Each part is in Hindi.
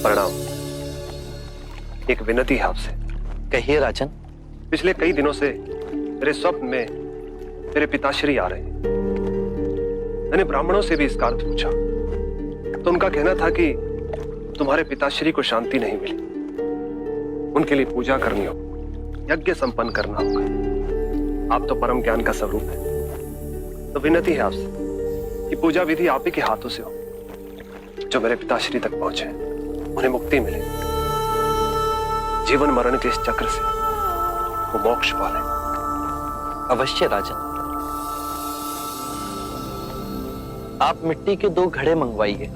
प्रणाम। एक विनती है आपसे। कहिए राजन। पिछले कई दिनों से मेरे स्वप्न में मेरे पिताश्री आ रहे हैं। मैंने ब्राह्मणों से भी इसका अर्थ पूछा तो उनका कहना था कि तुम्हारे पिताश्री को शांति नहीं मिली, उनके लिए पूजा करनी हो, यज्ञ संपन्न करना होगा। आप तो परम ज्ञान का स्वरूप है, तो विनती है आपसे कि पूजा विधि आप ही के हाथों से हो, जो मेरे पिताश्री तक पहुंचे, उन्हें मुक्ति मिले, जीवन मरण के इस चक्र से वो मोक्ष पाले। अवश्य राजन। आप मिट्टी के 2 घड़े मंगवाइए,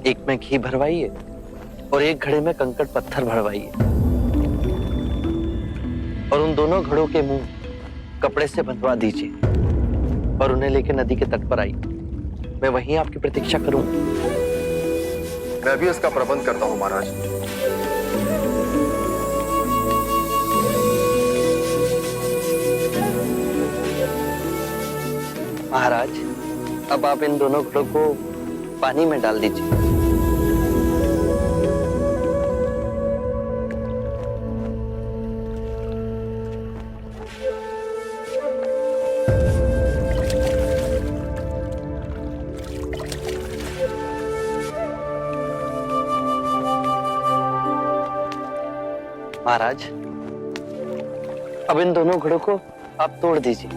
एक में घी भरवाइए और एक घड़े में कंकड़ पत्थर भरवाइए, और उन दोनों घड़ों के मुंह कपड़े से बंधवा दीजिए और उन्हें लेकर नदी के तट पर आइए। मैं वहीं आपकी प्रतीक्षा करूंगा। मैं भी इसका प्रबंध करता हूं महाराज। महाराज, अब आप इन दोनों घड़ों को पानी में डाल दीजिए। महाराज, अब इन दोनों घड़ों को आप तोड़ दीजिए।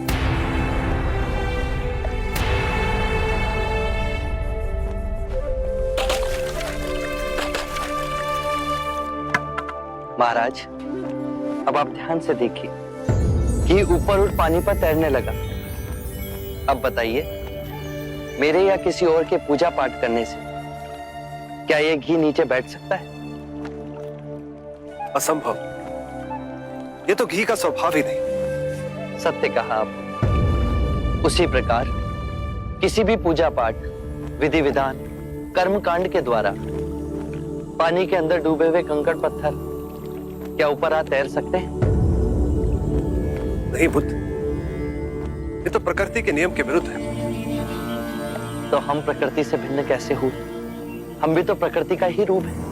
महाराज, अब आप ध्यान से देखिए कि ऊपर उठ पानी पर तैरने लगा। अब बताइए, मेरे या किसी और के पूजा पाठ करने से क्या यह घी नीचे बैठ सकता है? असंभव। ये तो घी का स्वभाव ही नहीं। सत्य कहा आप। उसी प्रकार किसी भी पूजा पाठ, विधि विधान, कर्म कांड के द्वारा पानी के अंदर डूबे हुए कंकड़ पत्थर क्या ऊपर आ तैर सकते हैं? नहीं बुद्ध, ये तो प्रकृति के नियम के विरुद्ध है। तो हम प्रकृति से भिन्न कैसे हुए? हम भी तो प्रकृति का ही रूप है।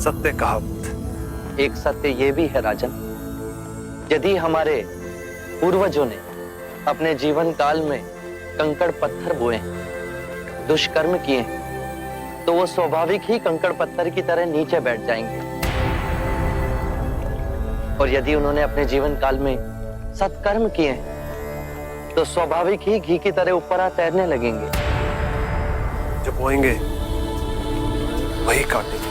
सत्य कहा बुद्ध। एक सत्य ये भी है राजन, यदि हमारे पूर्वजों ने अपने जीवन काल में कंकड़ पत्थर बोए, दुष्कर्म किए, तो वो स्वाभाविक ही कंकड़ पत्थर की तरह नीचे बैठ जाएंगे। और यदि उन्होंने अपने जीवन काल में सत्कर्म किए तो स्वाभाविक ही घी की तरह ऊपर आ तैरने लगेंगे। जो बोएंगे वही काटेंगे।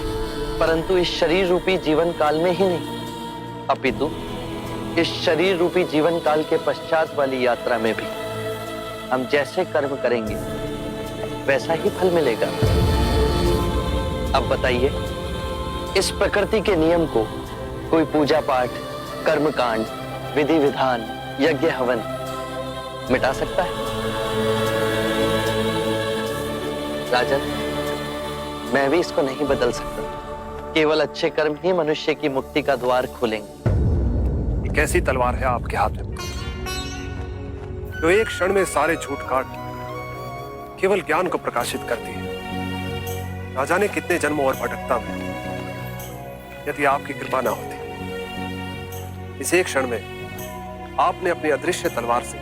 परंतु इस शरीर रूपी जीवन काल में ही नहीं, अपितु इस शरीर रूपी जीवन काल के पश्चात वाली यात्रा में भी हम जैसे कर्म करेंगे वैसा ही फल मिलेगा। अब बताइए, इस प्रकृति के नियम को कोई पूजा पाठ, कर्म कांड, विधि विधान, यज्ञ हवन मिटा सकता है? राजन, मैं भी इसको नहीं बदल सकता। केवल अच्छे कर्म ही मनुष्य की मुक्ति का द्वार खोलेंगे। एक ऐसी तलवार है आपके हाथ में जो एक क्षण में सारे झूठ काट केवल ज्ञान को प्रकाशित करती है। ना जाने कितने जन्मों और भटकता में यदि आपकी कृपा ना होती, इस एक क्षण में आपने अपनी अदृश्य तलवार से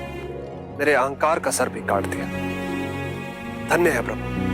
मेरे अहंकार का सर भी काट दिया। धन्य है प्रभु।